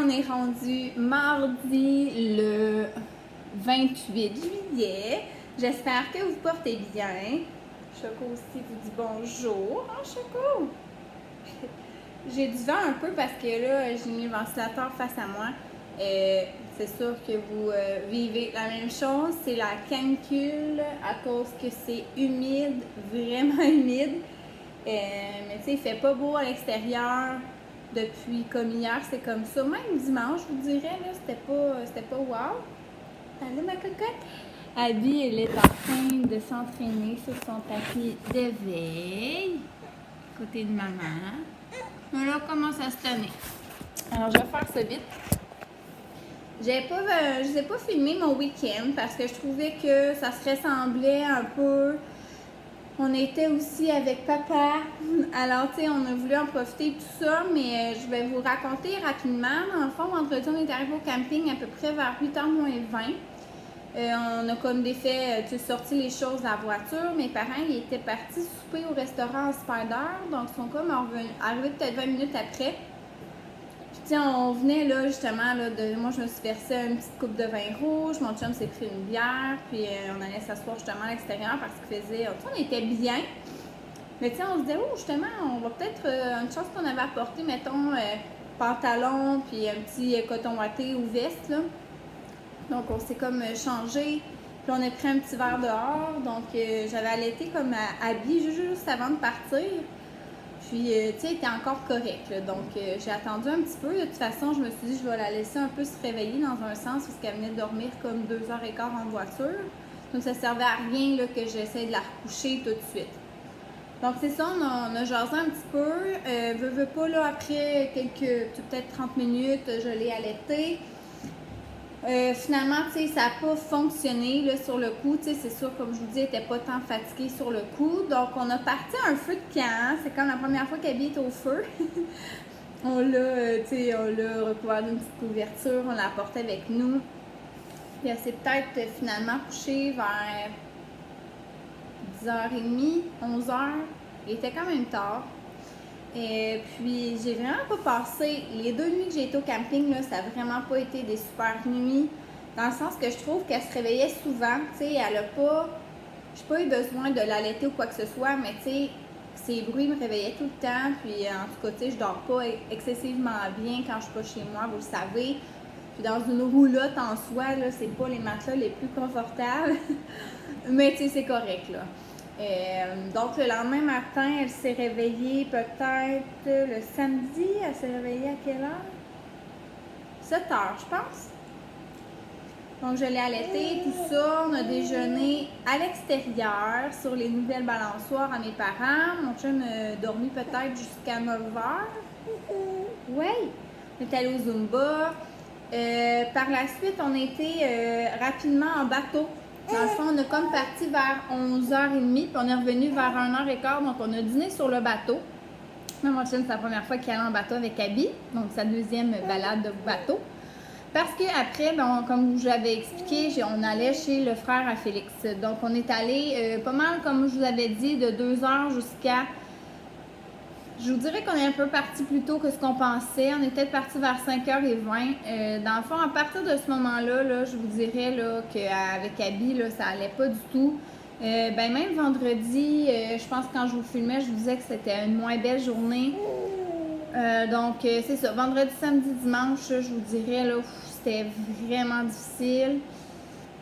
on est rendu mardi le 28 juillet. J'espère que vous portez bien. Choco aussi vous dit bonjour. Oh, Choco! J'ai du vent un peu parce que là, j'ai mis le ventilateur face à moi. C'est sûr que vous vivez la même chose. C'est la canicule à cause que c'est humide, vraiment humide. Mais tu sais, il fait pas beau à l'extérieur. Depuis comme hier, c'est comme ça. Même dimanche, je vous dirais, là, c'était pas wow. Allô, ma cocotte? Abby, elle est en train de s'entraîner sur son tapis d'éveil, à côté de maman. Voilà comment ça se tenait. Alors, je vais faire ça vite. Je vous ai pas filmé mon week-end parce que je trouvais que ça se ressemblait un peu. On était aussi avec papa. Alors, tu sais, on a voulu en profiter tout ça, mais je vais vous raconter rapidement. Dans le fond, vendredi, on est arrivé au camping à peu près vers 8h moins 20. On a comme des faits, tu sais, sorti les choses à la voiture. Mes parents, ils étaient partis souper au restaurant Spider, donc ils sont comme arrivés peut-être 20 minutes après. Puis, on venait là, justement, là, moi, je me suis versé une petite coupe de vin rouge. Mon chum s'est pris une bière. Puis, on allait s'asseoir justement à l'extérieur parce qu'il faisait. On était bien. Mais, tu sais, on se disait, oh, justement, on va peut-être. Une chose qu'on avait apporté, mettons, pantalon, puis un petit coton watté ou veste, là. Donc, on s'est comme changé. Puis, on a pris un petit verre dehors. Donc, j'avais allaité comme Abby juste avant de partir. Puis, tu sais, elle était encore correcte. Là. Donc, j'ai attendu un petit peu. De toute façon, je me suis dit, je vais la laisser un peu se réveiller dans un sens parce qu'elle venait de dormir comme 2h15 en voiture. Donc, ça servait à rien là, que j'essaie de la recoucher tout de suite. Donc, c'est ça, on a jasé un petit peu. Veux pas, là, après peut-être 30 minutes, je l'ai allaitée. Finalement, tu sais, ça n'a pas fonctionné là, sur le coup. Tu sais, c'est sûr, comme je vous dis, elle n'était pas tant fatiguée sur le coup. Donc, on a parti un feu de camp. C'est comme la première fois qu'Abby est au feu. On l'a recouvert d'une petite couverture. On l'a apporté avec nous. Puis, elle s'est peut-être finalement couchée vers 10h30, 11h. Il était quand même tard. Et puis, j'ai vraiment pas passé. Les 2 nuits que j'ai été au camping, là, ça n'a vraiment pas été des super nuits. Dans le sens que je trouve qu'elle se réveillait souvent. Tu sais, elle a pas. J'ai pas eu besoin de l'allaiter ou quoi que ce soit, mais tu sais, ses bruits me réveillaient tout le temps. Puis, en tout cas, tu sais, je dors pas excessivement bien quand je suis pas chez moi, vous le savez. Puis, dans une roulotte en soi, là, c'est pas les matelas les plus confortables. Mais, tu sais, c'est correct, là. Donc, le lendemain matin, elle s'est réveillée peut-être le samedi. Elle s'est réveillée à quelle heure? 7h, je pense. Donc, je l'ai allaitée, tout ça. On a déjeuné à l'extérieur sur les nouvelles balançoires à mes parents. Mon chum a dormi peut-être jusqu'à 9h. Oui, on est allé au Zumba. Par la suite, on était rapidement en bateau. Dans le fond, on a comme parti vers 11h30, puis on est revenu vers 1h15, donc on a dîné sur le bateau. Moi, mon chum, c'est la première fois qu'il allait en bateau avec Abby, donc sa deuxième balade de bateau. Parce qu'après, comme je vous avais expliqué, on allait chez le frère à Félix. Donc, on est allé pas mal, comme je vous avais dit, de 2h jusqu'à... Je vous dirais qu'on est un peu parti plus tôt que ce qu'on pensait. On était parti vers 5h20. Dans le fond, à partir de ce moment-là, là, je vous dirais là, qu'avec Abby, là, ça allait pas du tout. Même vendredi, je pense que quand je vous filmais, je vous disais que c'était une moins belle journée. Donc, c'est ça. Vendredi, samedi, dimanche, je vous dirais, là, c'était vraiment difficile.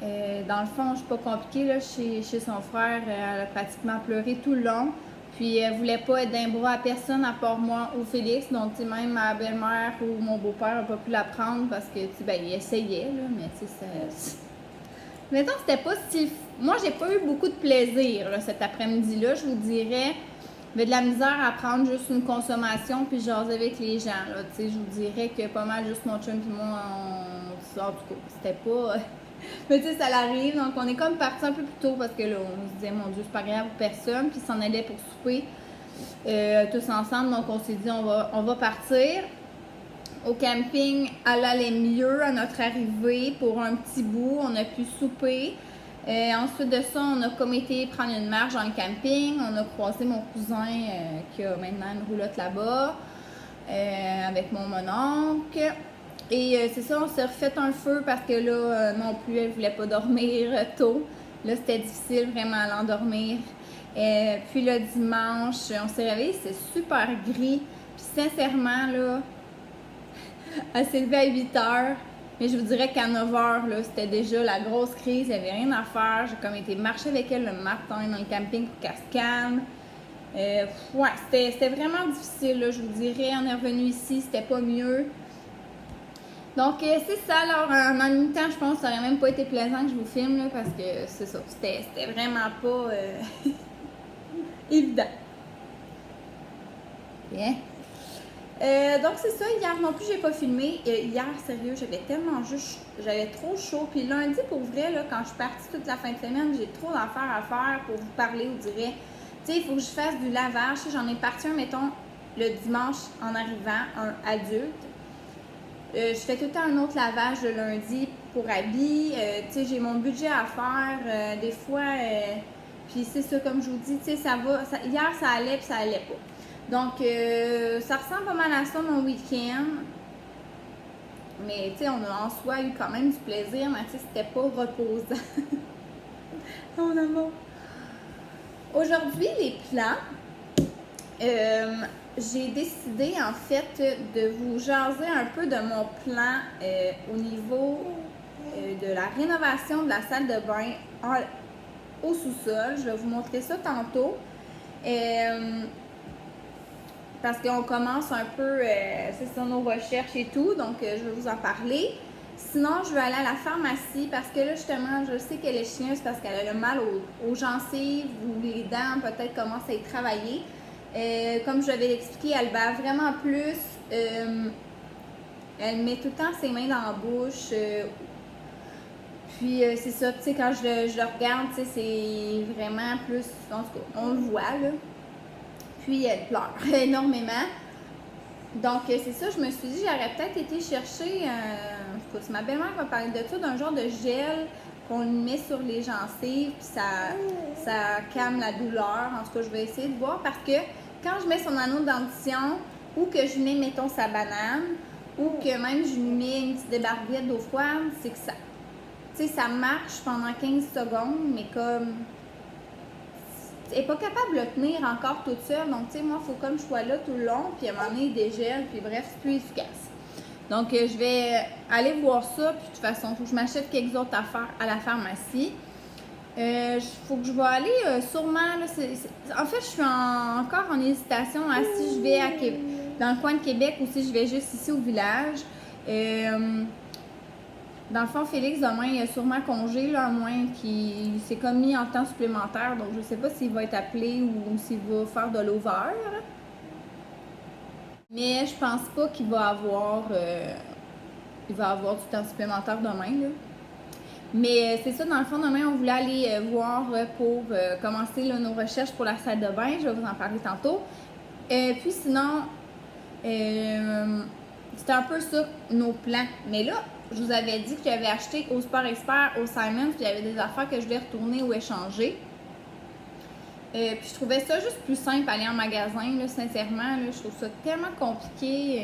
Dans le fond, je suis pas compliquée. Là, chez son frère, elle a pratiquement pleuré tout le long. Puis, elle voulait pas être d'un bras à personne à part moi ou Félix. Donc, tu sais, même ma belle-mère ou mon beau-père n'a pas pu la prendre parce que, tu sais, il essayait, là, mais tu sais, mettons, c'était pas si... Moi, j'ai pas eu beaucoup de plaisir, là, cet après-midi-là, je vous dirais. J'avais de la misère à prendre juste une consommation puis jaser avec les gens, là, tu sais. Je vous dirais que pas mal juste mon chum puis moi, en tout cas, c'était pas... Mais tu sais, ça l'arrive, donc on est comme parti un peu plus tôt parce que là, on se disait, mon Dieu, c'est pas grave pour personne, puis s'en allait pour souper tous ensemble, donc on s'est dit, on va partir. Au camping, elle allait mieux à notre arrivée pour un petit bout, on a pu souper. Ensuite de ça, on a comme été prendre une marche dans le camping, on a croisé mon cousin qui a maintenant une roulotte là-bas avec mon mononcle. Et c'est ça, on s'est refait un feu parce que là, non plus, elle voulait pas dormir tôt. Là, c'était difficile vraiment à l'endormir. Puis le dimanche, on s'est réveillé, c'était super gris. Puis sincèrement, là, elle s'est levée à 8 heures. Mais je vous dirais qu'à 9 heures, là, c'était déjà la grosse crise. Il n'y avait rien à faire. J'ai comme été marcher avec elle le matin dans le camping pour qu'elle se calme. Ouais, c'était vraiment difficile, là, je vous dirais. On est revenu ici, c'était pas mieux. Donc, c'est ça. Alors, en même temps, je pense que ça aurait même pas été plaisant que je vous filme, là, parce que c'est ça. C'était vraiment pas évident. Bien. Donc, c'est ça. Hier non plus, j'ai pas filmé. Hier, sérieux, j'avais trop chaud. Puis lundi, pour vrai, là, quand je suis partie toute la fin de semaine, j'ai trop d'affaires à faire pour vous parler, on dirait. Tu sais, il faut que je fasse du lavage. J'en ai parti un, mettons, le dimanche en arrivant, un adulte. Je fais tout le temps un autre lavage le lundi pour habits. Tu sais, j'ai mon budget à faire. Des fois, puis c'est ça, comme je vous dis, tu sais, ça va. Hier, ça allait, puis ça allait pas. Donc, ça ressemble pas mal à ça mon week-end. Mais, tu sais, on a en soi eu quand même du plaisir, mais tu sais, c'était pas reposant. Mon amour. Aujourd'hui, les plans. J'ai décidé en fait de vous jaser un peu de mon plan au niveau de la rénovation de la salle de bain au sous-sol. Je vais vous montrer ça tantôt. Parce qu'on commence un peu, c'est ça, nos recherches et tout, donc je vais vous en parler. Sinon, je vais aller à la pharmacie parce que là, justement, je sais qu'elle est chieuse parce qu'elle a le mal aux gencives ou les dents peut-être commencent à y travailler. Comme je l'avais expliqué, elle bat vraiment plus. Elle met tout le temps ses mains dans la bouche. Puis c'est ça, tu sais, quand je le regarde, tu sais, c'est vraiment plus. En tout cas, on le voit, là. Puis elle pleure énormément. Donc c'est ça, je me suis dit, j'aurais peut-être été chercher. En tout cas, si ma belle-mère va parler de ça, d'un genre de gel qu'on met sur les gencives, puis ça calme la douleur. En tout cas, je vais essayer de voir parce que quand je mets son anneau de dentition ou que je mets, mettons, sa banane ou que même je lui mets une petite débarbouillette d'eau froide, c'est que ça, tu sais, ça marche pendant 15 secondes, mais comme elle n'est pas capable de le tenir encore toute seule. Donc, tu sais, moi, il faut comme je sois là tout le long, puis à un moment donné, il dégèle, puis bref, c'est plus efficace. Donc, je vais aller voir ça, puis de toute façon, il faut que je m'achète quelques autres affaires à la pharmacie. Il faut que je vais aller sûrement, là, en fait, je suis encore en hésitation à si je vais dans le coin de Québec ou si je vais juste ici au village. Dans le fond, Félix, demain, il a sûrement congé, là, à moins qu'il s'est comme mis en temps supplémentaire. Donc, je ne sais pas s'il va être appelé ou s'il va faire de l'over. Mais je pense pas qu'il va avoir, du temps supplémentaire demain, là. Mais c'est ça, dans le fond, demain, on voulait aller voir pour commencer là, nos recherches pour la salle de bain. Je vais vous en parler tantôt. Puis sinon, c'était un peu ça, nos plans. Mais là, je vous avais dit que j'avais acheté au Sport Expert, au Simons, puis il y avait des affaires que je voulais retourner ou échanger. Puis je trouvais ça juste plus simple aller en magasin, là, sincèrement. Là, je trouve ça tellement compliqué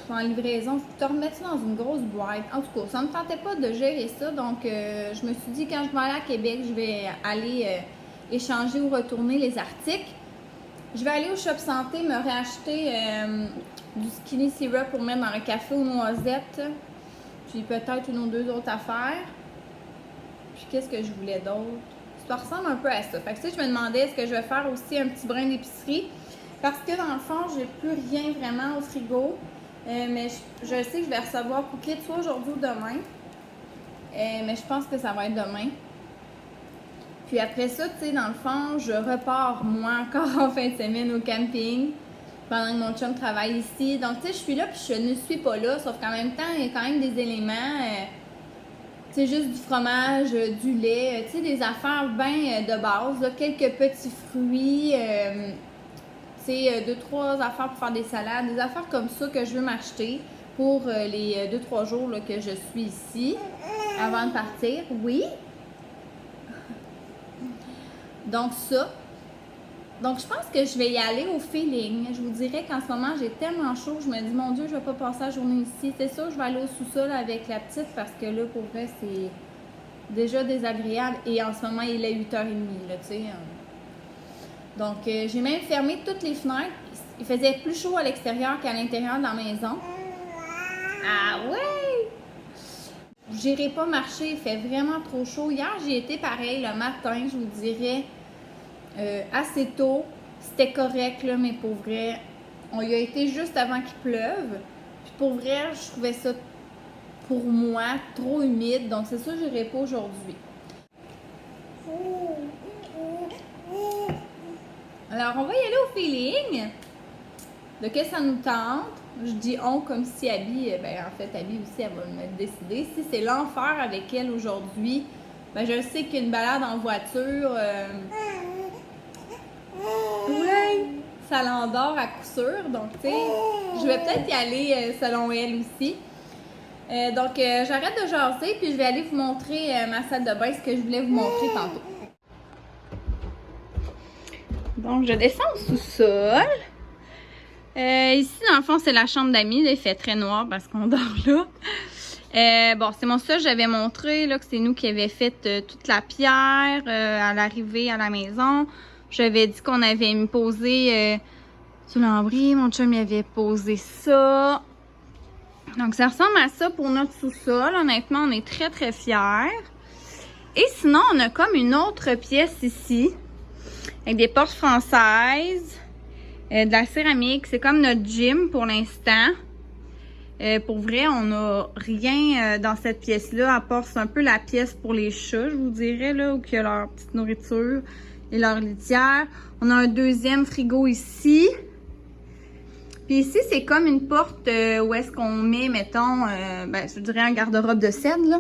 en livraison. Il faut te remettre ça dans une grosse boîte. En tout cas, ça ne me tentait pas de gérer ça. Donc, je me suis dit, quand je vais aller à Québec, je vais aller échanger ou retourner les articles. Je vais aller au Shop Santé me réacheter du Skinny Syrup pour mettre dans le café aux noisettes. Puis peut-être une ou deux autres affaires. Puis qu'est-ce que je voulais d'autre? Ça ressemble un peu à ça. Fait que tu sais, je me demandais est-ce que je vais faire aussi un petit brin d'épicerie. Parce que dans le fond, j'ai plus rien vraiment au frigo. Mais je sais que je vais recevoir Cookie soit aujourd'hui ou demain. Mais je pense que ça va être demain. Puis après ça, tu sais, dans le fond, je repars, moi, encore en fin de semaine au camping, pendant que mon chum travaille ici. Donc, tu sais, je suis là, puis je ne suis pas là, sauf qu'en même temps, il y a quand même des éléments, tu sais, juste du fromage, du lait, tu sais, des affaires bien de base, là, quelques petits fruits, tu sais, 2-3 affaires pour faire des salades, des affaires comme ça que je veux m'acheter pour les 2-3 jours là, que je suis ici, avant de partir. Oui. Donc ça. Donc, je pense que je vais y aller au feeling. Je vous dirais qu'en ce moment, j'ai tellement chaud, je me dis, mon Dieu, je vais pas passer la journée ici. C'est sûr, je vais aller au sous-sol avec la petite parce que là, pour vrai, c'est déjà désagréable. Et en ce moment, il est 8h30, là, tu sais. Donc, j'ai même fermé toutes les fenêtres. Il faisait plus chaud à l'extérieur qu'à l'intérieur de la maison. Ah ouais! J'irai pas marcher, il fait vraiment trop chaud. Hier, j'ai été pareil le matin, je vous dirais, assez tôt. C'était correct, là, mais pour vrai, on y a été juste avant qu'il pleuve. Puis pour vrai, je trouvais ça, pour moi, trop humide. Donc, c'est ça, j'irai pas aujourd'hui. Alors, on va y aller au feeling. De que ça nous tente. Je dis on comme si Abby, ben en fait Abby aussi, elle va me décider. Si c'est l'enfer avec elle aujourd'hui, ben je sais qu'une balade en voiture, ouais, ça l'endort à coup sûr. Donc tu sais, je vais peut-être y aller selon elle aussi. Donc j'arrête de jaser puis je vais aller vous montrer ma salle de bain, ce que je voulais vous montrer tantôt. Donc je descends au sous-sol. Ici, dans le fond, c'est la chambre d'amis. Il fait très noir parce qu'on dort là. Bon, c'est mon ça, j'avais montré là, que c'est nous qui avions fait toute la pierre à l'arrivée à la maison. J'avais dit qu'on avait mis posé sur l'ambris. Mon chum y avait posé ça. Donc, ça ressemble à ça pour notre sous-sol. Honnêtement, on est très, très fiers. Et sinon, on a comme une autre pièce ici avec des portes françaises. De la céramique, c'est comme notre gym pour l'instant. Pour vrai, on n'a rien dans cette pièce-là, à part c'est un peu la pièce pour les chats, je vous dirais, là, où il y a leur petite nourriture et leur litière. On a un deuxième frigo ici. Puis ici, c'est comme une porte où est-ce qu'on met, mettons, ben, je dirais un garde-robe de cèdre, là.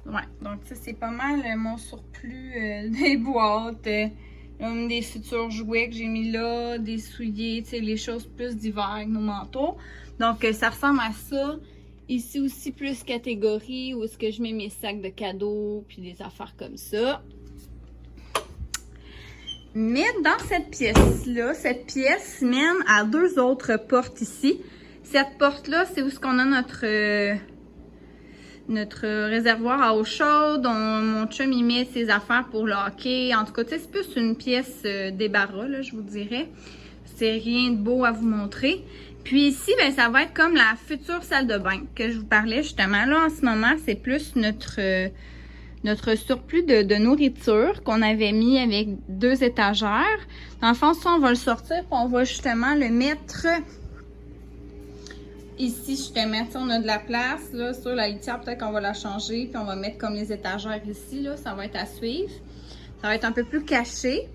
Ouais, donc ça, c'est pas mal mon surplus des boîtes. Des futurs jouets que j'ai mis là, des souliers, tu sais, les choses plus d'hiver avec nos manteaux. Donc, ça ressemble à ça. Ici aussi, plus catégorie, où est-ce que je mets mes sacs de cadeaux, puis des affaires comme ça. Mais dans cette pièce-là, cette pièce mène à deux autres portes ici. Cette porte-là, c'est où est-ce qu'on a notre réservoir à eau chaude. Mon chum y met ses affaires pour le hockey. En tout cas, c'est plus une pièce débarras, là, je vous dirais. C'est rien de beau à vous montrer. Puis ici, ben, ça va être comme la future salle de bain que je vous parlais justement. Là, en ce moment, c'est plus notre surplus de nourriture qu'on avait mis avec 2 étagères. Dans le fond, ça, on va le sortir puis on va justement le mettre ici. Justement, on a de la place là, sur la litière, peut-être qu'on va la changer puis on va mettre comme les étagères ici. Là, ça va être à suivre. Ça va être un peu plus caché.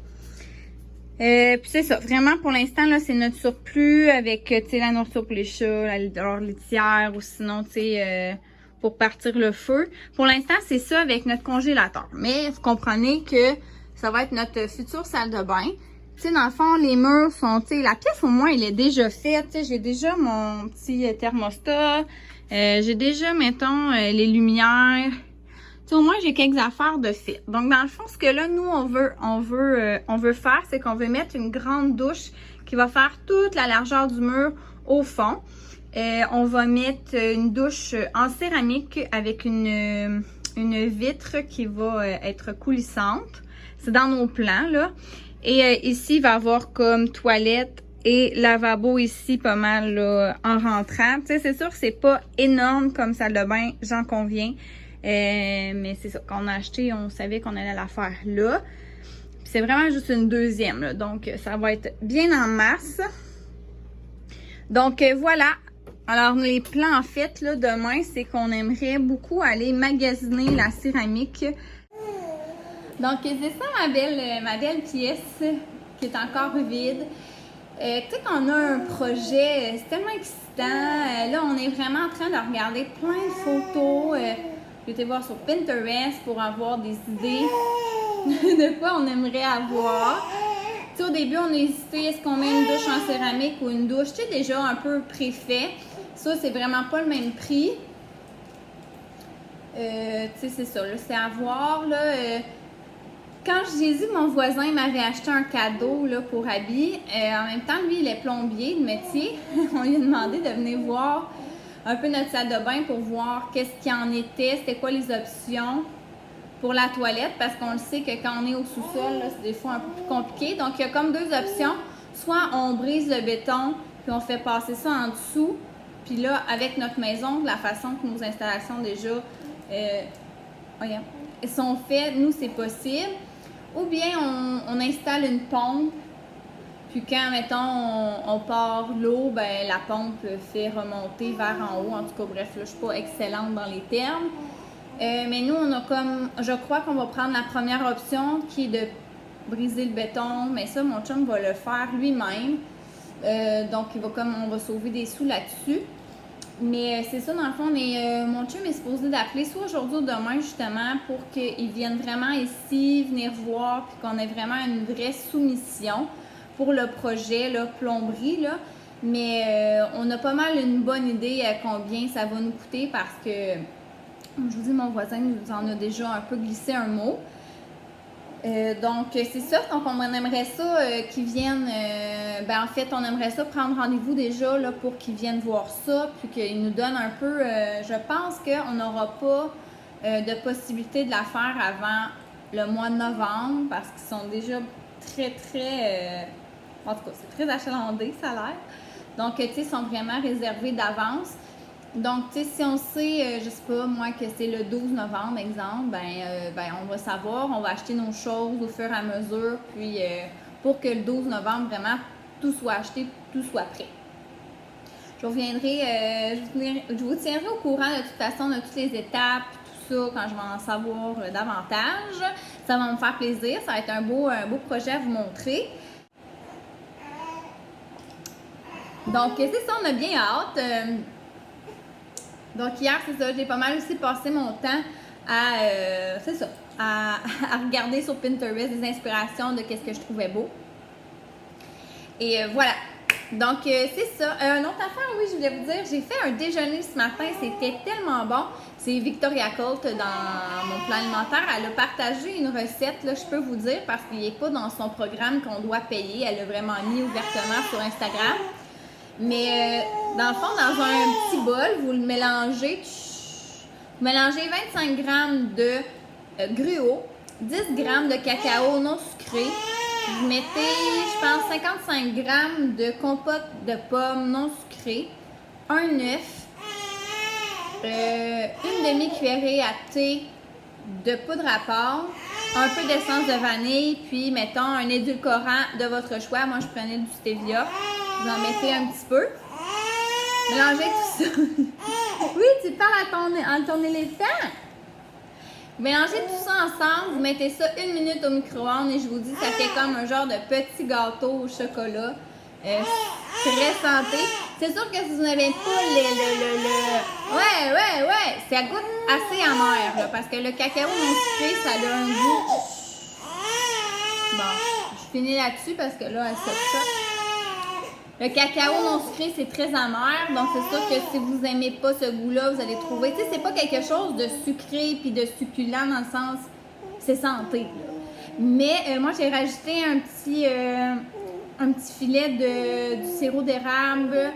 Puis c'est ça, vraiment pour l'instant, là, c'est notre surplus avec, tu sais, la nourriture pour les chats, leur litière ou sinon, tu sais, pour partir le feu. Pour l'instant, c'est ça avec notre congélateur. Mais vous comprenez que ça va être notre future salle de bain. Tu sais, dans le fond, les murs sont, tu sais, la pièce au moins, elle est déjà faite. Tu sais, j'ai déjà mon petit thermostat. J'ai déjà, mettons, les lumières. Tu sais, au moins, j'ai quelques affaires de fait. Donc, dans le fond, ce que là, nous, on veut faire, c'est qu'on veut mettre une grande douche qui va faire toute la largeur du mur au fond. On va mettre une douche en céramique avec une vitre qui va être coulissante. C'est dans nos plans, là. Et ici, il va y avoir comme toilette et lavabo ici, pas mal, là, en rentrant. Tu sais, c'est sûr que c'est pas énorme comme salle de bain, j'en conviens. Mais c'est ça, quand on a acheté, on savait qu'on allait la faire là. C'est vraiment juste une deuxième, là. Donc, ça va être bien en masse. Donc, voilà. Alors, les plans, en fait, là, demain, c'est qu'on aimerait beaucoup aller magasiner la céramique. Donc, c'est ça ma belle pièce qui est encore vide. Tu sais qu'on a un projet, c'est tellement excitant. Là, on est vraiment en train de regarder plein de photos. J'ai été voir sur Pinterest pour avoir des idées de quoi on aimerait avoir. Tu sais, au début, on a hésité, est-ce qu'on met une douche en céramique ou une douche, tu sais, déjà un peu préfait. Ça, c'est vraiment pas le même prix. Tu sais, c'est ça, là, c'est à voir, là. quand j'ai dit que mon voisin m'avait acheté un cadeau là, pour Abby, en même temps, lui, il est plombier de métier. On lui a demandé de venir voir un peu notre salle de bain pour voir qu'est-ce qu'il en était, c'était quoi les options pour la toilette, parce qu'on le sait que quand on est au sous-sol, c'est des fois un peu plus compliqué. Donc, il y a comme deux options. Soit on brise le béton, puis on fait passer ça en dessous. Puis là, avec notre maison, de la façon que nos installations déjà sont faites, nous, c'est possible. Ou bien on installe une pompe, puis quand, mettons, on part l'eau, ben la pompe fait remonter vers en haut. En tout cas, bref, là, je suis pas excellente dans les termes. Mais nous, on a comme, je crois qu'on va prendre la première option qui est de briser le béton. Mais ça, mon chum va le faire lui-même. Donc, on va sauver des sous là-dessus. Mais c'est ça, dans le fond, mon chum est supposé d'appeler soit aujourd'hui ou demain, justement, pour qu'il vienne vraiment ici, venir voir, puis qu'on ait vraiment une vraie soumission pour le projet, là, plomberie, là. Mais on a pas mal une bonne idée à combien ça va nous coûter parce que, comme je vous dis, mon voisin nous en a déjà un peu glissé un mot. Donc, c'est ça. Donc, on aimerait ça qu'ils viennent. En fait, on aimerait ça prendre rendez-vous déjà là, pour qu'ils viennent voir ça, puis qu'ils nous donnent un peu. Je pense qu'on n'aura pas de possibilité de la faire avant le mois de novembre parce qu'ils sont déjà très. En tout cas, c'est très achalandé, ça a l'air. Donc, tu sais, ils sont vraiment réservés d'avance. Donc, tu sais, si on sait, je sais pas, moi, que c'est le 12 novembre, exemple, on va savoir, on va acheter nos choses au fur et à mesure, puis pour que le 12 novembre, vraiment, tout soit acheté, tout soit prêt. Je reviendrai, je vous tiendrai au courant de toute façon de toutes les étapes, tout ça, quand je vais en savoir davantage. Ça va me faire plaisir, ça va être un beau projet à vous montrer. Donc, c'est ça, on a bien hâte. Donc hier, c'est ça, j'ai pas mal aussi passé mon temps à regarder sur Pinterest des inspirations de qu'est-ce que je trouvais beau. Et voilà. Donc c'est ça. Une autre affaire, oui, je voulais vous dire, j'ai fait un déjeuner ce matin, c'était tellement bon. C'est Victoria Colt dans mon plan alimentaire. Elle a partagé une recette, là, je peux vous dire, parce qu'il n'est pas dans son programme qu'on doit payer. Elle l'a vraiment mis ouvertement sur Instagram. Mais dans le fond, dans un petit bol, vous le mélangez. Vous mélangez 25 g de gruau, 10 g de cacao non sucré. Vous mettez, je pense, 55 g de compote de pommes non sucrée, un œuf, une demi-cuillerée à thé de poudre à pâte, un peu d'essence de vanille, puis mettons un édulcorant de votre choix. Moi, je prenais du stevia. Vous en mettez un petit peu. Mélangez tout ça. Oui, tu parles à ton éléphant. Mélangez tout ça ensemble. Vous mettez ça 1 minute au micro-ondes et je vous dis, ça fait comme un genre de petit gâteau au chocolat. Très santé. C'est sûr que si vous n'avez pas Ouais. Ça goûte assez amer, là, parce que le cacao non sucré, ça a un goût. Bon, je finis là-dessus parce que là, elle se. Le cacao non sucré, c'est très amer, donc c'est sûr que si vous n'aimez pas ce goût-là, vous allez trouver, tu sais, c'est pas quelque chose de sucré puis de succulent dans le sens, c'est santé, là. Mais moi, j'ai rajouté un petit filet du sirop d'érable,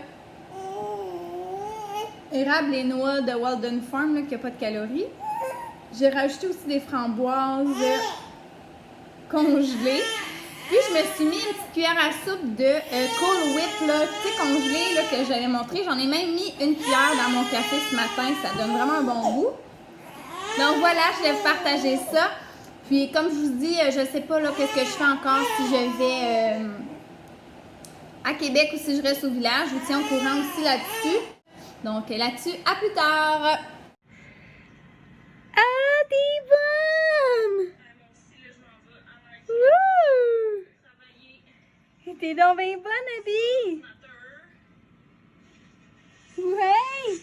érable et noix de Walden Farm, là, qui n'a pas de calories. J'ai rajouté aussi des framboises congelées. Puis, je me suis mis une petite cuillère à soupe de Cool Whip, là, tu sais, congelé, là, que j'avais montré. J'en ai même mis une cuillère dans mon café ce matin. Ça donne vraiment un bon goût. Donc, voilà, je vais vous partager ça. Puis, comme je vous dis, je sais pas, là, qu'est-ce que je fais encore si je vais à Québec ou si je reste au village. Je vous tiens au courant aussi là-dessus. Donc, là-dessus, à plus tard! Ah, t'es bonne! T'es donc bien bonne, Abby! Ouais!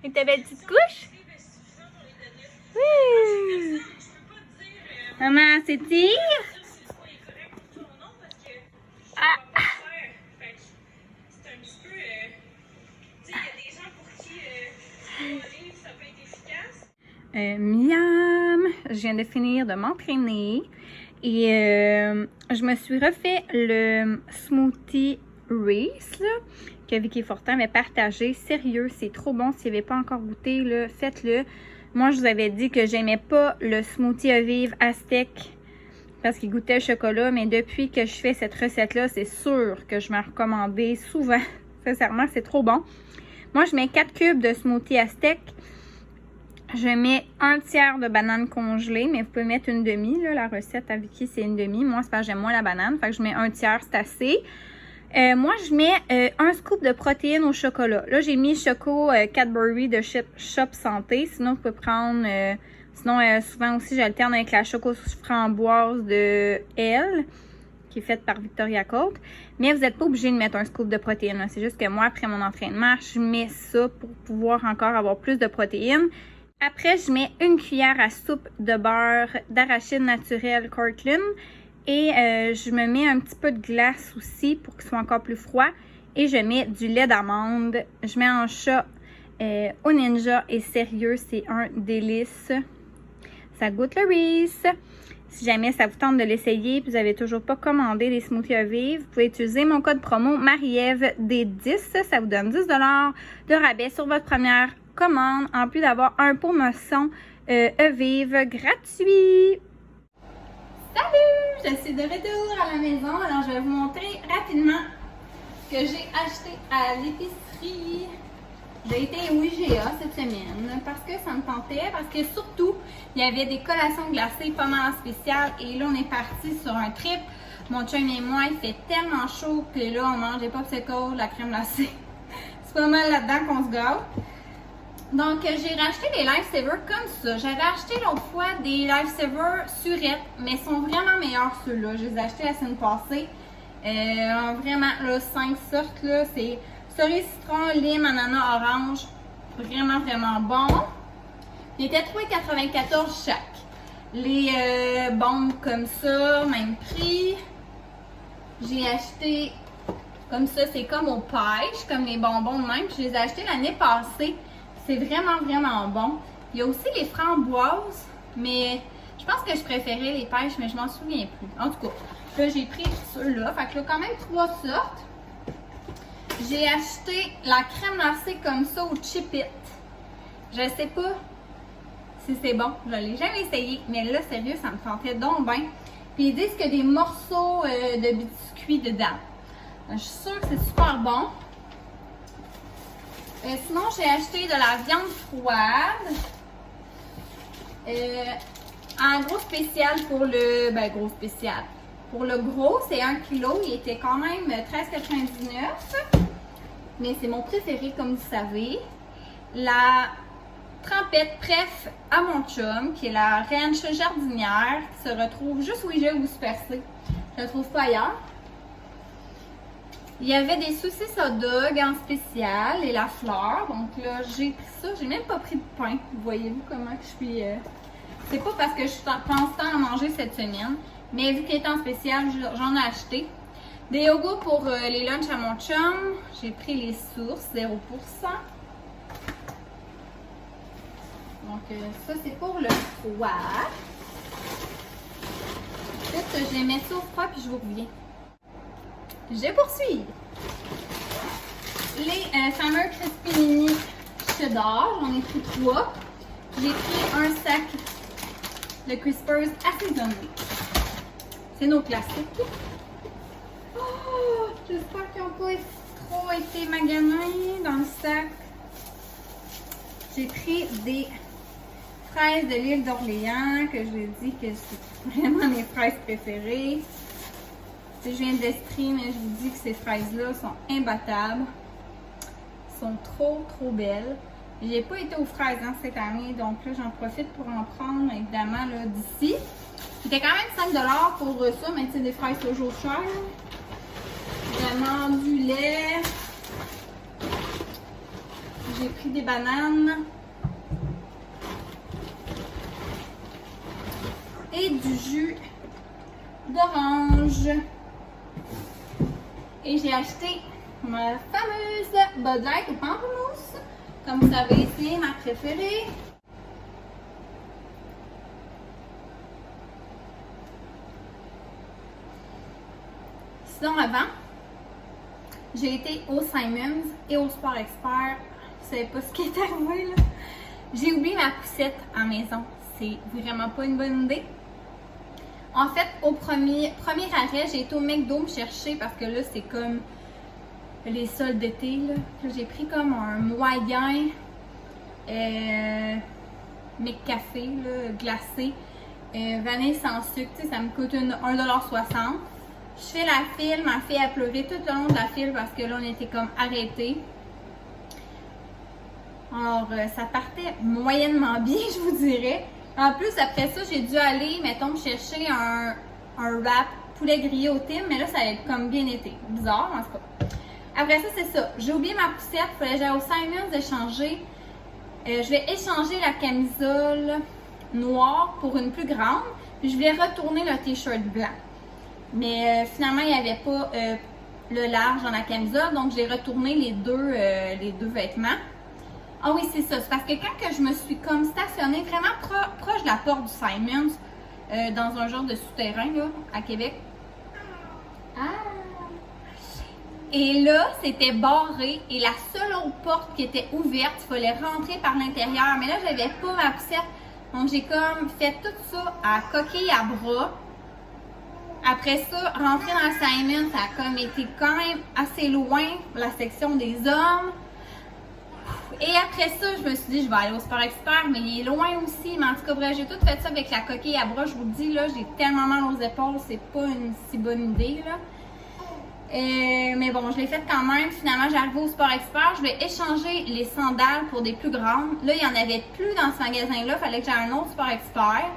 Et ta belle petite couche? Oui! Maman s'étire? Ah! Miam! Je viens de finir de m'entraîner et je me suis refait le smoothie Reese là, que Vicky Fortin avait partagé. Sérieux, c'est trop bon. Si vous n'avez pas encore goûté, là, faites-le. Moi, je vous avais dit que j'aimais pas le smoothie à vivre Aztec parce qu'il goûtait le chocolat, mais depuis que je fais cette recette-là, c'est sûr que je m'en recommandais souvent. Sincèrement, c'est trop bon. Moi, je mets 4 cubes de smoothie Aztec. Je mets un tiers de banane congelée, mais vous pouvez mettre une demi. Là, la recette à Vicky, c'est une demi. Moi, c'est parce que j'aime moins la banane. Fait que je mets un tiers, c'est assez. Moi, je mets un scoop de protéines au chocolat. Là, j'ai mis Choco Cadbury de Shop Santé. Sinon, vous pouvez prendre... souvent aussi, j'alterne avec la Choco Framboise de Elle, qui est faite par Victoria Colt. Mais vous n'êtes pas obligé de mettre un scoop de protéines. C'est juste que moi, après mon entraînement, je mets ça pour pouvoir encore avoir plus de protéines. Après, je mets une cuillère à soupe de beurre d'arachide naturel Cortland. Et je me mets un petit peu de glace aussi pour qu'il soit encore plus froid. Et je mets du lait d'amande. Je mets en chat au Ninja. Et sérieux, c'est un délice. Ça goûte le Reese. Si jamais ça vous tente de l'essayer et vous n'avez toujours pas commandé les smoothies à vivre, vous pouvez utiliser mon code promo Marie-Ève D10. Ça vous donne 10 $ de rabais sur votre première commande, en plus d'avoir un pot moisson Vive gratuit. Salut! Je suis de retour à la maison. Alors, je vais vous montrer rapidement ce que j'ai acheté à l'épicerie. J'ai été au IGA cette semaine parce que ça me tentait, parce que surtout, il y avait des collations glacées pas mal spéciales. Et là, on est parti sur un trip. Mon chum et moi, il fait tellement chaud que là, on mange des popsicles, la crème glacée. C'est pas mal là-dedans qu'on se gâte. Donc, j'ai racheté des Lifesavers comme ça. J'avais acheté l'autre fois des Lifesavers surettes, mais ils sont vraiment meilleurs ceux-là. Je les ai achetés la semaine passée. Vraiment, là, 5 sortes, là. C'est cerise, citron, lime, ananas, orange. Vraiment, vraiment bon. Il était 3,94 chaque. Les bombes comme ça, même prix. J'ai acheté comme ça, c'est comme aux pêches, comme les bonbons de même. Je les ai achetés l'année passée. C'est vraiment, vraiment bon. Il y a aussi les framboises, mais je pense que je préférais les pêches, mais je m'en souviens plus. En tout cas, là, j'ai pris ceux-là. Fait que là, quand même 3 sortes. J'ai acheté la crème glacée comme ça au Chip-It. Je sais pas si c'est bon. Je l'ai jamais essayé, mais là, sérieux, ça me tentait donc bien. Puis ils disent qu'il y a des morceaux de biscuits dedans. Je suis sûre que c'est super bon. Sinon, j'ai acheté de la viande froide. En gros spécial pour le... Ben, gros spécial. Pour le gros, c'est 1 kg. Il était quand même 13,99 $. Mais c'est mon préféré, comme vous savez. La trempette préf à mon chum, qui est la ranch jardinière, qui se retrouve juste où j'ai ou Super C. Je la trouve pas ailleurs. Il y avait des saucisses hot dog en spécial et la fleur. Donc là, j'ai pris ça. J'ai même pas pris de pain. Voyez-vous comment que je suis... C'est pas parce que je pense tant à manger cette semaine. Mais vu qu'il est en spécial, j'en ai acheté. Des yogourts pour les lunchs à mon chum. J'ai pris les sources, 0%. Donc ça, c'est pour le froid. Ensuite, je vais mettre ça au froid puis je vous reviens. Je poursuis. Les fameux Crispy Mini Cheddar, j'en ai pris 3. J'ai pris un sac de Crispers assaisonnés. C'est nos classiques. Oh, j'espère qu'ils n'ont pas trop été maganés dans le sac. J'ai pris des fraises de l'île d'Orléans, que je vous ai dit que c'est vraiment mes fraises préférées. Je viens d'Estrie, mais je vous dis que ces fraises-là sont imbattables. Elles sont trop, trop belles. J'ai pas été aux fraises cette année, donc là, j'en profite pour en prendre, évidemment, là, d'ici. C'était quand même 5 $ pour ça, mais tu sais, des fraises toujours chères. Évidemment, du lait. J'ai pris des bananes. Et du jus d'orange. Et j'ai acheté ma fameuse Bud Light au pamplemousse. Comme vous savez, c'est ma préférée. Sinon, avant, j'ai été au Simons et au Sport Expert. Je savais pas ce qui est arrivé, là. J'ai oublié ma poussette à la maison. C'est vraiment pas une bonne idée. En fait, au premier arrêt, j'ai été au McDo me chercher parce que là, c'est comme les soldes d'été, là. J'ai pris comme un moyen McCafé, là, glacé, vanille sans sucre. Tu sais, ça me coûte 1,60 $. Je fais la file, ma fille a pleuré tout le long de la file parce que là, on était comme arrêtés. Alors, ça partait moyennement bien, je vous dirais. En plus, après ça, j'ai dû aller, mettons, me chercher un wrap poulet grillé au thym, mais là, ça a comme bien été. Bizarre, en tout cas. Après ça, c'est ça. J'ai oublié ma poussette, il fallait que j'aille au Simons échanger. Je vais échanger la camisole noire pour une plus grande, puis je voulais retourner le t-shirt blanc. Mais finalement, il n'y avait pas le large dans la camisole, donc j'ai retourné les deux vêtements. Ah oui, c'est ça. C'est parce que quand je me suis comme stationnée vraiment proche de la porte du Simons, dans un genre de souterrain là, à Québec. Et là, c'était barré et la seule autre porte qui était ouverte, il fallait rentrer par l'intérieur. Mais là, j'avais pas ma poussette. Donc, j'ai comme fait tout ça à coquille à bras. Après ça, rentrer dans le Simons, ça a comme été quand même assez loin, la section des hommes. Et après ça, je me suis dit, je vais aller au Sport Expert, mais il est loin aussi. Mais en tout cas, bref, j'ai tout fait ça avec la coquille à bras. Je vous le dis, là, j'ai tellement mal aux épaules, c'est pas une si bonne idée, là. Mais bon, je l'ai fait quand même. Finalement, j'arrive au Sport Expert. Je vais échanger les sandales pour des plus grandes. Là, il n'y en avait plus dans ce magasin-là. Il fallait que j'aille un autre Sport Expert.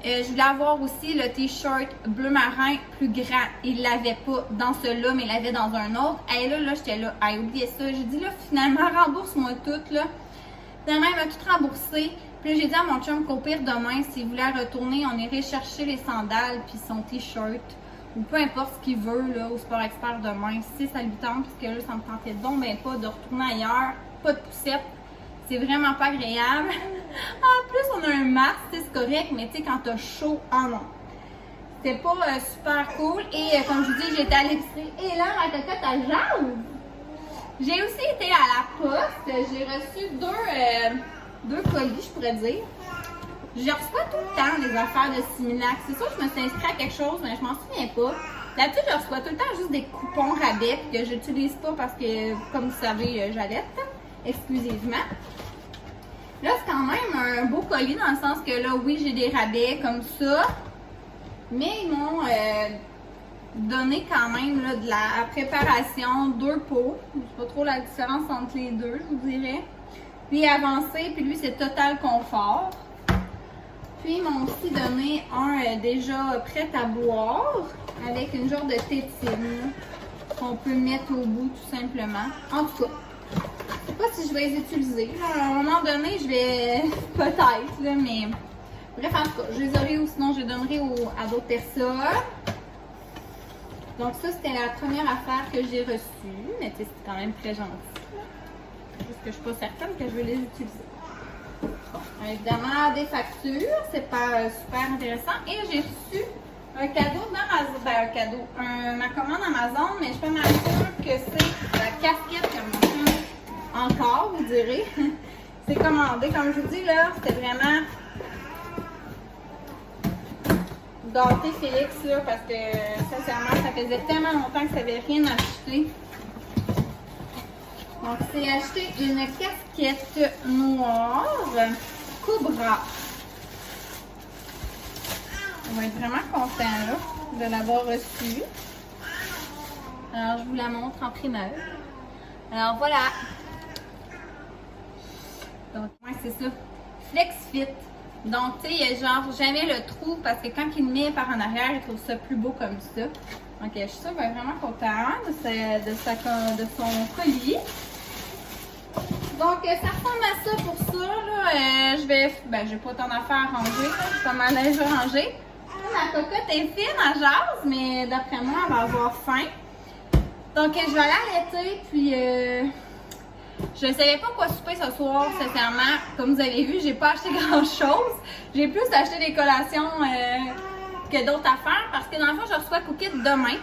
Je voulais avoir aussi le t-shirt bleu marin plus grand. Il ne l'avait pas dans celui-là, mais il l'avait dans un autre. Et là, j'étais là, oubliez ça. J'ai dit, là, finalement, rembourse-moi tout, là. Finalement, il m'a tout remboursé. Puis là, j'ai dit à mon chum qu'au pire, demain, s'il voulait retourner, on irait chercher les sandales puis son t-shirt. Ou peu importe ce qu'il veut, là, au Sport Expert demain. Si ça lui tente, parce que là, ça me tentait donc ben pas de retourner ailleurs. Pas de poussette. C'est vraiment pas agréable. En plus, on a un masque, c'est correct, mais tu sais, quand t'as chaud, non. C'était pas super cool. Et comme je vous dis, j'étais à l'épicerie. Et là, ma cocotte à jase. J'ai aussi été à la poste. J'ai reçu deux colis, je pourrais dire. Je reçois tout le temps des affaires de Similac. C'est sûr que je me suis inscrite à quelque chose, mais je m'en souviens pas. D'habitude, je reçois tout le temps juste des coupons rabais que je n'utilise pas parce que, comme vous savez, j'allaite exclusivement. Là, c'est quand même un beau colis dans le sens que là, oui, j'ai des rabais comme ça. Mais ils m'ont donné quand même là, de la préparation, 2 pots. Je ne sais pas trop la différence entre les deux, je vous dirais. Puis avancé, puis lui, c'est Total Confort. Puis ils m'ont aussi donné un déjà prêt à boire avec une genre de tétine qu'on peut mettre au bout tout simplement. En tout cas, je sais pas si je vais les utiliser. À un moment donné, je vais peut-être, là, mais bref, en tout cas, je les aurai ou sinon je les donnerai à d'autres personnes. Donc ça, c'était la première affaire que j'ai reçue, mais c'est quand même très gentil. Juste que je suis pas certaine que je vais les utiliser. Bon, évidemment, des factures, c'est pas super intéressant. Et j'ai reçu un cadeau d'Amazon, ma commande Amazon, mais je suis pas mal sûre que c'est la casquette que mon chum, encore, vous direz, c'est commandé. Comme je vous dis, là, c'était vraiment gâté Félix, là, parce que, sincèrement, ça faisait tellement longtemps que ça n'avait rien acheté. Donc, c'est acheté une casquette noire Cobra. On va être vraiment content là, de l'avoir reçue. Alors, je vous la montre en primeur. Alors, voilà. Donc, ouais, c'est ça. Flex Fit. Donc, tu sais, il y a genre jamais le trou parce que quand il le met par en arrière, il trouve ça plus beau comme ça. Donc, je suis sûre qu'il va être vraiment content de son colis. Donc, ça ressemble à ça pour ça. Là. Je vais pas tant d'affaires à ranger. Là. Je suis pas mal linge rangé. La cocotte est fine à jase, mais d'après moi, elle va avoir faim. Donc, je vais aller allaiter, puis je ne savais pas quoi souper ce soir, sincèrement. Comme vous avez vu, j'ai pas acheté grand-chose. J'ai plus acheté des collations que d'autres affaires, parce que dans le fond, je reçois Cookit demain.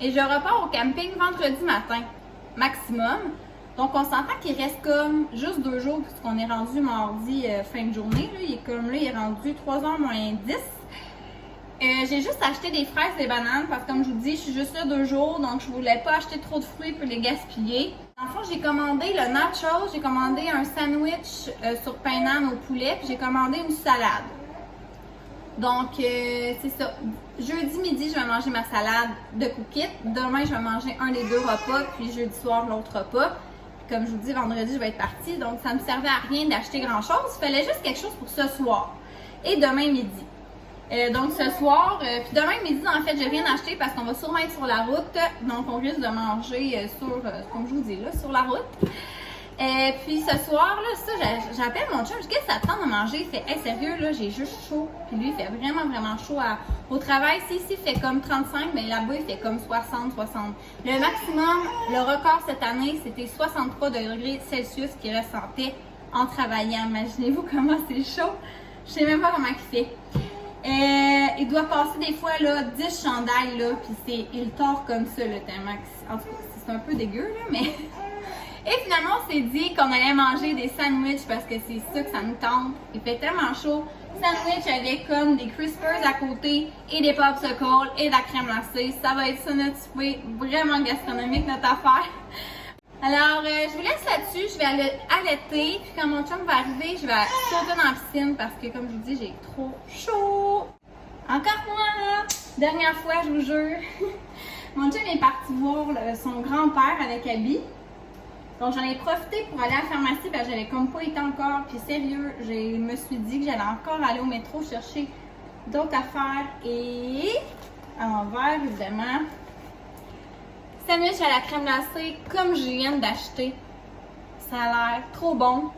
Et je repars au camping vendredi matin, maximum. Donc, on s'entend qu'il reste comme juste 2 jours, puisqu'on est rendu mardi fin de journée. Là. Il est rendu 3h moins 10. J'ai juste acheté des fraises et des bananes parce que, comme je vous dis, je suis juste là 2 jours, donc je voulais pas acheter trop de fruits pour les gaspiller. En fait, j'ai commandé le nachos, j'ai commandé un sandwich sur pain nan au poulet, puis j'ai commandé une salade. Donc, c'est ça. Jeudi midi, je vais manger ma salade de cookit. Demain, je vais manger un des 2 repas, puis jeudi soir, l'autre repas. Puis, comme je vous dis, vendredi, je vais être partie. Donc, ça ne me servait à rien d'acheter grand-chose. Il fallait juste quelque chose pour ce soir. Et demain midi. Donc, ce soir, puis demain midi, en fait, j'ai rien acheté parce qu'on va sûrement être sur la route. Donc, on risque de manger comme je vous dis, là, sur la route. Puis ce soir, là, ça, j'appelle mon chum, je dis qu'est-ce que ça te tente de manger? Il fait, hey, sérieux, là, j'ai juste chaud. Puis lui, il fait vraiment, vraiment chaud au travail. Ici, il fait comme 35, mais là-bas, il fait comme 60, 60. Le maximum, le record cette année, c'était 63 degrés Celsius qu'il ressentait en travaillant. Imaginez-vous comment c'est chaud. Je sais même pas comment il fait. Il doit passer des fois là, 10 chandails, là, puis il tord comme ça, le tellement. En tout cas, c'est un peu dégueu, là, mais. Et finalement, on s'est dit qu'on allait manger des sandwichs parce que c'est ça que ça nous tente. Il fait tellement chaud. Sandwich avec comme des crispers à côté et des popsicles et de la crème glacée. Ça va être ça notre souper, vraiment gastronomique notre affaire. Alors, je vous laisse là-dessus. Je vais aller allaiter. Puis quand mon chum va arriver, je vais sauter dans la piscine parce que, comme je vous dis, j'ai trop chaud. Encore moi! Dernière fois, je vous jure. Mon chum est parti voir son grand-père avec Abby. Donc, j'en ai profité pour aller à la pharmacie parce que j'avais comme pas été encore. Puis sérieux, je me suis dit que j'allais encore aller au métro chercher d'autres affaires. Et à l'envers, évidemment, sandwich à la crème glacée comme je viens d'acheter. Ça a l'air trop bon.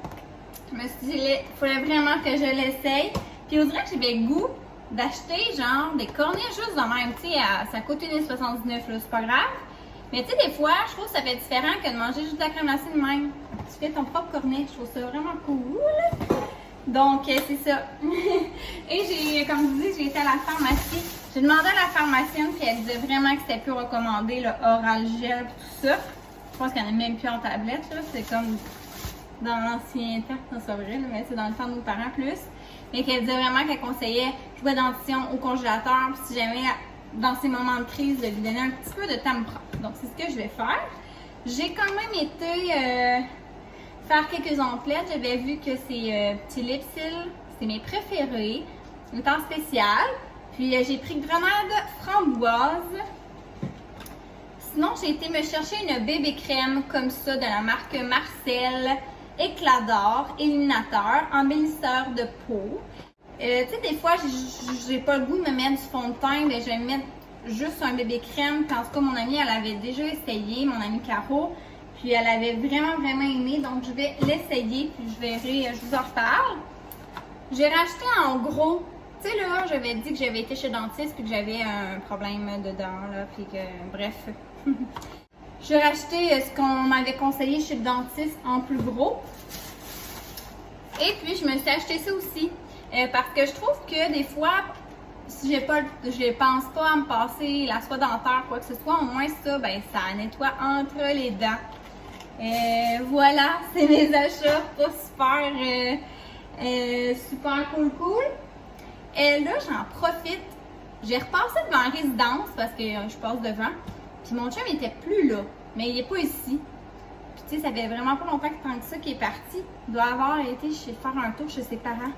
Je me suis dit, il fallait vraiment que je l'essaye. Puis on dirait que j'avais le goût d'acheter genre des cornets juste de même. Tu sais, ça coûte 1,79 $, c'est pas grave. Mais tu sais, des fois, je trouve que ça fait différent que de manger juste de la crème glacée de même. Tu fais ton propre cornet, je trouve ça vraiment cool. Donc, c'est ça. Et comme je dis, j'ai été à la pharmacie. J'ai demandé à la pharmacienne, puis elle disait vraiment que c'était plus recommandé, le oral gel et tout ça. Je pense qu'il n'y en a même plus en tablette, là. C'est comme dans l'ancien temps, non, c'est vrai, mais c'est dans le temps de nos parents plus. Mais qu'elle disait vraiment qu'elle conseillait jouer dentition au congélateur, puis si jamais dans ces moments de crise, de lui donner un petit peu de temps de prendre. Donc, c'est ce que je vais faire. J'ai quand même été faire quelques emplettes. J'avais vu que ces petits Lipsil, c'est mes préférés. C'est une temps spécial. Puis, j'ai pris grenade framboise. Sinon, j'ai été me chercher une bébé crème comme ça de la marque Marcel. Éclat d'or, éliminateur, embellisseur de peau. Tu sais, des fois, j'ai pas le goût de me mettre du fond de teint, mais je vais me mettre juste un bébé crème. Puis en tout cas, mon amie, elle avait déjà essayé, mon amie Caro. Puis elle avait vraiment, vraiment aimé. Donc, je vais l'essayer, puis je verrai, je vous en reparle. J'ai racheté en gros. Tu sais, là, j'avais dit que j'avais été chez le dentiste, puis que j'avais un problème de dents, là, puis que, bref. J'ai racheté ce qu'on m'avait conseillé chez le dentiste en plus gros. Et puis, je me suis acheté ça aussi. Parce que je trouve que des fois, si je pense pas à me passer la soie dentaire, quoi que ce soit, au moins ça, ben, ça nettoie entre les dents. Voilà, c'est mes achats. Pas super cool. Et là, j'en profite. J'ai repassé devant la résidence parce que je passe devant. Puis mon chum était plus là, mais il est pas ici. Puis tu sais, ça fait vraiment pas longtemps que tant que ça qu'il est parti. Il doit avoir été faire un tour chez ses parents.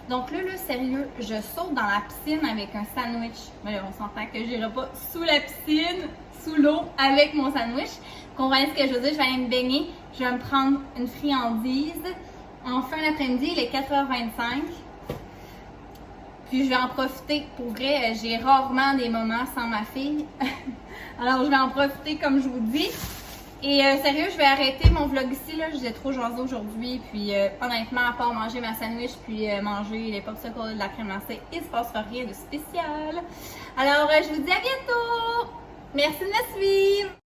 Donc là, sérieux, je saute dans la piscine avec un sandwich. Mais là, on s'entend que j'irai pas sous la piscine, sous l'eau, avec mon sandwich. Comprenez ce que je veux dire? Je vais aller me baigner. Je vais me prendre une friandise. En fin d'après-midi, il est 4h25. Puis je vais en profiter. Pour vrai, j'ai rarement des moments sans ma fille. Alors je vais en profiter comme je vous dis. Et sérieux, je vais arrêter mon vlog ici. Là. Je vous ai trop jasé aujourd'hui. Puis honnêtement, à part manger ma sandwich puis manger les popsicles de la crème glacée, il ne se passera rien de spécial. Alors je vous dis à bientôt. Merci de me suivre.